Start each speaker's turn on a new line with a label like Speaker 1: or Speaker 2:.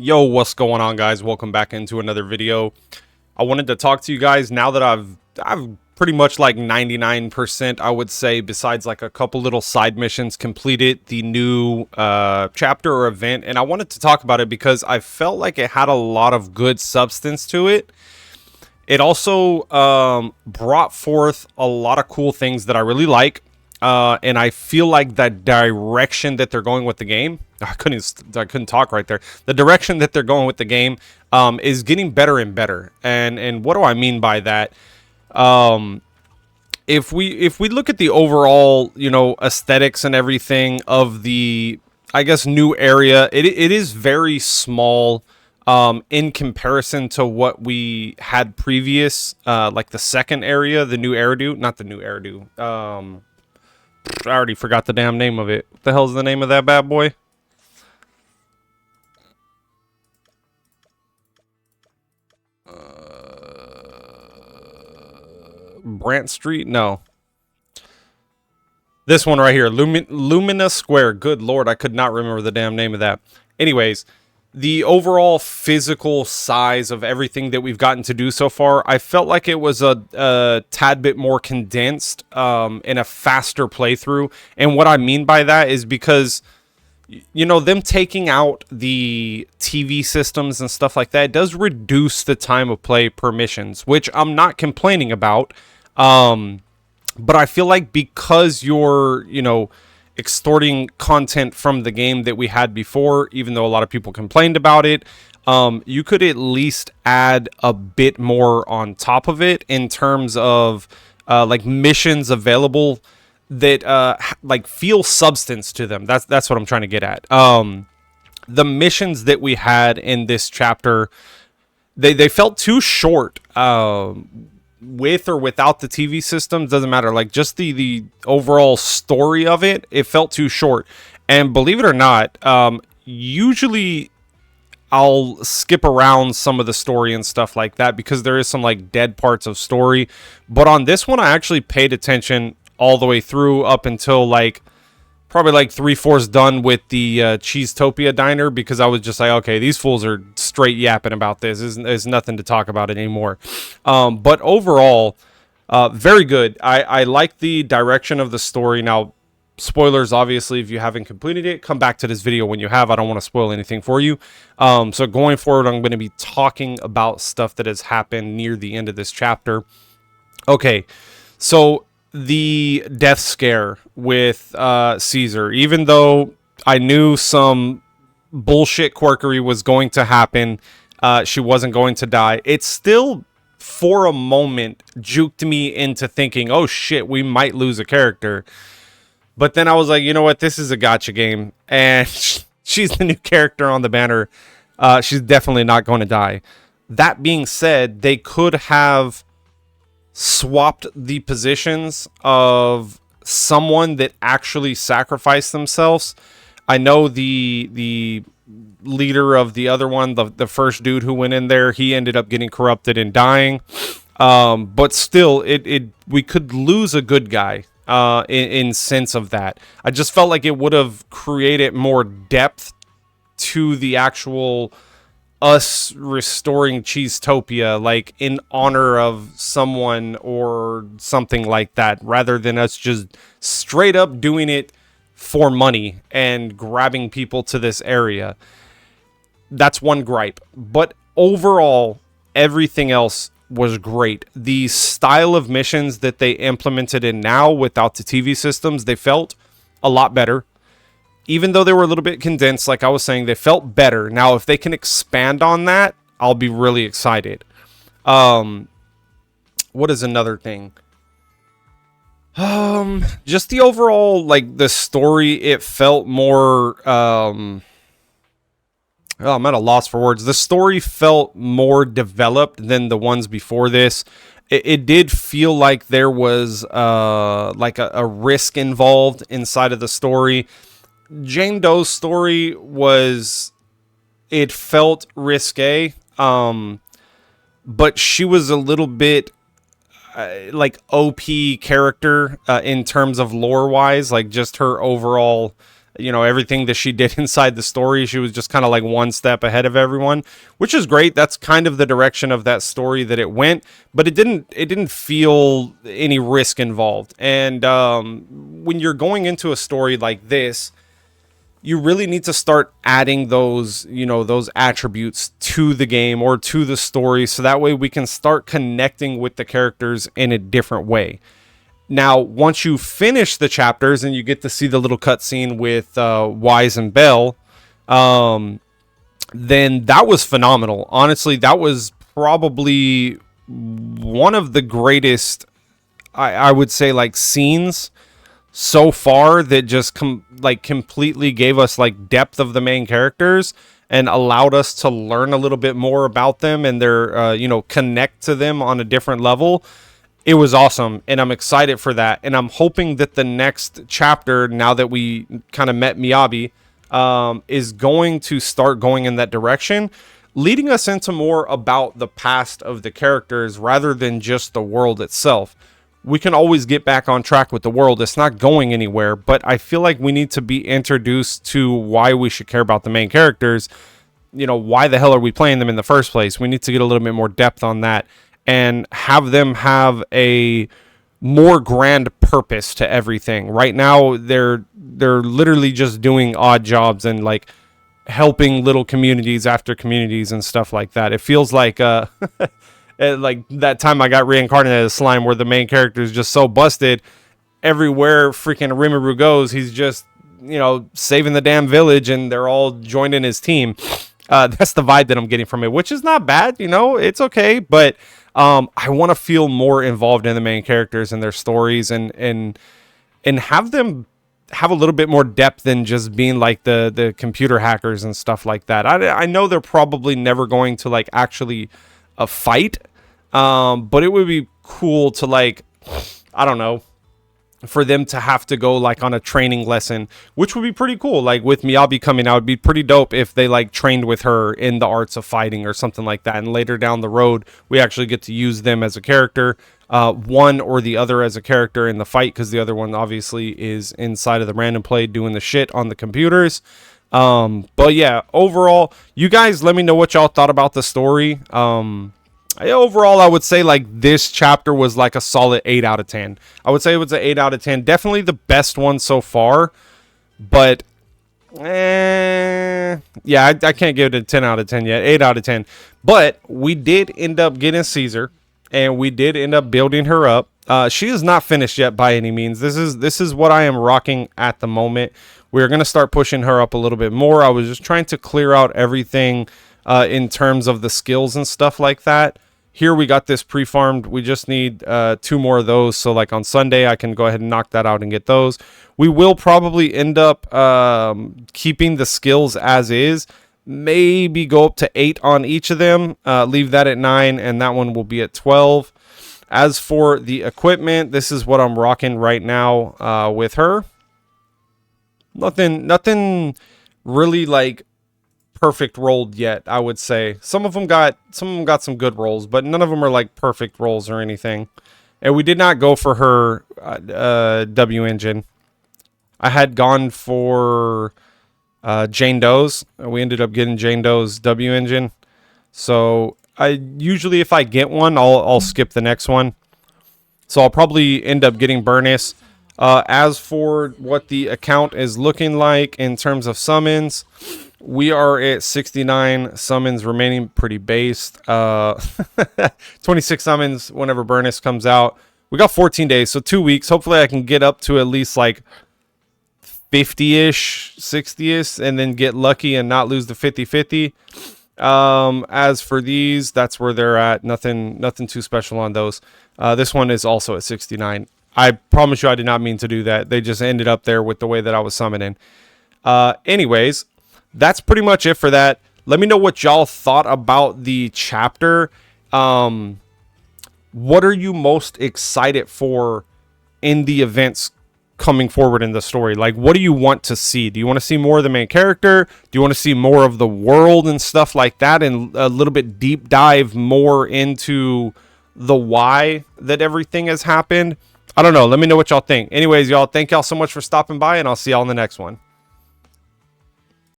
Speaker 1: Yo, what's going on, guys? Welcome back into another video. I wanted to talk to you guys now that I've pretty much like 99%, I would say, besides like a couple little side missions, completed the new chapter or event, and I wanted to talk about it because I felt like it had a lot of good substance to it. It also brought forth a lot of cool things that I really like. And I feel like that direction that they're going with the game, I couldn't talk right there. The direction that they're going with the game is getting better and better. And what do I mean by that? If we look at the overall, aesthetics and everything of the, I guess, new area, it is very small in comparison to what we had previous, like the second area, the new Eridu, not the new Eridu. I already forgot the damn name of it. What the hell's the name of that bad boy? Brant Street? No. This one right here. Lumina Square. Good lord, I could not remember the damn name of that. Anyways, the overall physical size of everything that we've gotten to do so far, I felt like it was a tad bit more condensed in a faster playthrough. And what I mean by that is because, them taking out the TV systems and stuff like that, it does reduce the time of play per missions, which I'm not complaining about. But I feel like because you're, extorting content from the game that we had before, even though a lot of people complained about it, you could at least add a bit more on top of it in terms of like missions available that like feel substance to them. That's what I'm trying to get at. The missions that we had in this chapter, they felt too short. With or without the TV systems, doesn't matter. Like, just the overall story of it, it felt too short. And believe it or not, usually I'll skip around some of the story and stuff like that because there is some like dead parts of story. But on this one, I actually paid attention all the way through up until like probably like 3/4 done with the Cheesetopia diner, because I was just like, okay, these fools are straight yapping about this. There's nothing to talk about anymore. But overall, very good. I like the direction of the story. Now, spoilers, obviously, if you haven't completed it, come back to this video when you have. I don't want to spoil anything for you. So going forward, I'm going to be talking about stuff that has happened near the end of this chapter. Okay, so the death scare with Caesar, even though I knew some bullshit quirkery was going to happen, she wasn't going to die, it still for a moment juked me into thinking, oh shit, we might lose a character. But then I was like, you know what, this is a gacha game, and she's the new character on the banner. She's definitely not going to die. That being said, they could have swapped the positions of someone that actually sacrificed themselves. I know the leader of the other one, the first dude who went in there, he ended up getting corrupted and dying. But still, we could lose a good guy in sense of that. I just felt like it would have created more depth to the actual us restoring Cheesetopia, like in honor of someone or something like that, rather than us just straight up doing it for money and grabbing people to this area. That's one gripe. But overall, everything else was great. The style of missions that they implemented in now without the TV systems, they felt a lot better. Even though they were a little bit condensed, like I was saying, they felt better. Now, if they can expand on that, I'll be really excited. What is another thing? Just the overall, like, the story, it felt more, oh, I'm at a loss for words. The story felt more developed than the ones before this. It did feel like there was, like a risk involved inside of the story. Jane Doe's story it felt risque, but she was a little bit like OP character in terms of lore wise, like just her overall you know, everything that she did inside the story. She was just kind of like one step ahead of everyone, which is great. That's kind of the direction of that story that it went, but it didn't feel any risk involved. And when you're going into a story like this, you really need to start adding those, you know, those attributes to the game or to the story, so that way we can start connecting with the characters in a different way. Now, once you finish the chapters and you get to see the little cutscene with Wise and Bell, then that was phenomenal. Honestly, that was probably one of the greatest, I would say, like, scenes so far that just completely gave us like depth of the main characters and allowed us to learn a little bit more about them and their you know, connect to them on a different level. It was awesome, and I'm excited for that, and I'm hoping that the next chapter, now that we kind of met Miyabi, is going to start going in that direction, leading us into more about the past of the characters rather than just the world itself. We can always get back on track with the world. It's not going anywhere, but I feel like we need to be introduced to why we should care about the main characters. You know, why the hell are we playing them in the first place? We need to get a little bit more depth on that and have them have a more grand purpose to everything. Right now, they're literally just doing odd jobs and like helping little communities after communities and stuff like that. It feels like like that time I got reincarnated as slime, where the main character is just so busted. Everywhere freaking Rimuru goes, he's just, you know, saving the damn village, and they're all joining his team. That's the vibe that I'm getting from it, which is not bad. You know, it's okay, but I want to feel more involved in the main characters and their stories, and have them have a little bit more depth than just being like the computer hackers and stuff like that. I know they're probably never going to like actually fight. But it would be cool to, like, I don't know, for them to have to go like on a training lesson, which would be pretty cool. Like with Miyabi coming out, it'd be pretty dope if they like trained with her in the arts of fighting or something like that. And later down the road, we actually get to use them as a character, one or the other as a character in the fight, because the other one obviously is inside of the random play doing the shit on the computers. But yeah, overall, you guys let me know what y'all thought about the story. Overall, I would say like this chapter was like a solid 8 out of 10. I would say it was an 8 out of 10. Definitely the best one so far. But, yeah, I can't give it a 10 out of 10 yet. 8 out of 10. But we did end up getting Caesar, and we did end up building her up. She is not finished yet by any means. This is what I am rocking at the moment. We're going to start pushing her up a little bit more. I was just trying to clear out everything in terms of the skills and stuff like that. Here we got this pre-farmed. We just need 2 more of those. So like on Sunday, I can go ahead and knock that out and get those. We will probably end up keeping the skills as is. Maybe go up to 8 on each of them. Leave that at 9, and that one will be at 12. As for the equipment, this is what I'm rocking right now with her. Nothing really like perfect rolled yet, I would say. Some of them got some good rolls, but none of them are like perfect rolls or anything. And we did not go for her W engine. I had gone for Jane Doe's. We ended up getting Jane Doe's W engine. So I usually, if I get one, I'll skip the next one. So I'll probably end up getting Burnus. As for what the account is looking like in terms of summons, we are at 69 summons remaining, pretty based. 26 summons whenever Burnus comes out. We got 14 days, so 2 weeks. Hopefully I can get up to at least like 50-ish, 60-ish, and then get lucky and not lose the 50-50. As for these, that's where they're at. Nothing too special on those. This one is also at 69. I promise you I did not mean to do that. They just ended up there with the way that I was summoning. Anyways, that's pretty much it for that. Let me know what y'all thought about the chapter. What are you most excited for in the events coming forward in the story? Like, what do you want to see? Do you want to see more of the main character? Do you want to see more of the world and stuff like that, and a little bit deep dive more into the why that everything has happened? I don't know. Let me know what y'all think. Anyways, y'all, thank y'all so much for stopping by, and I'll see y'all in the next one.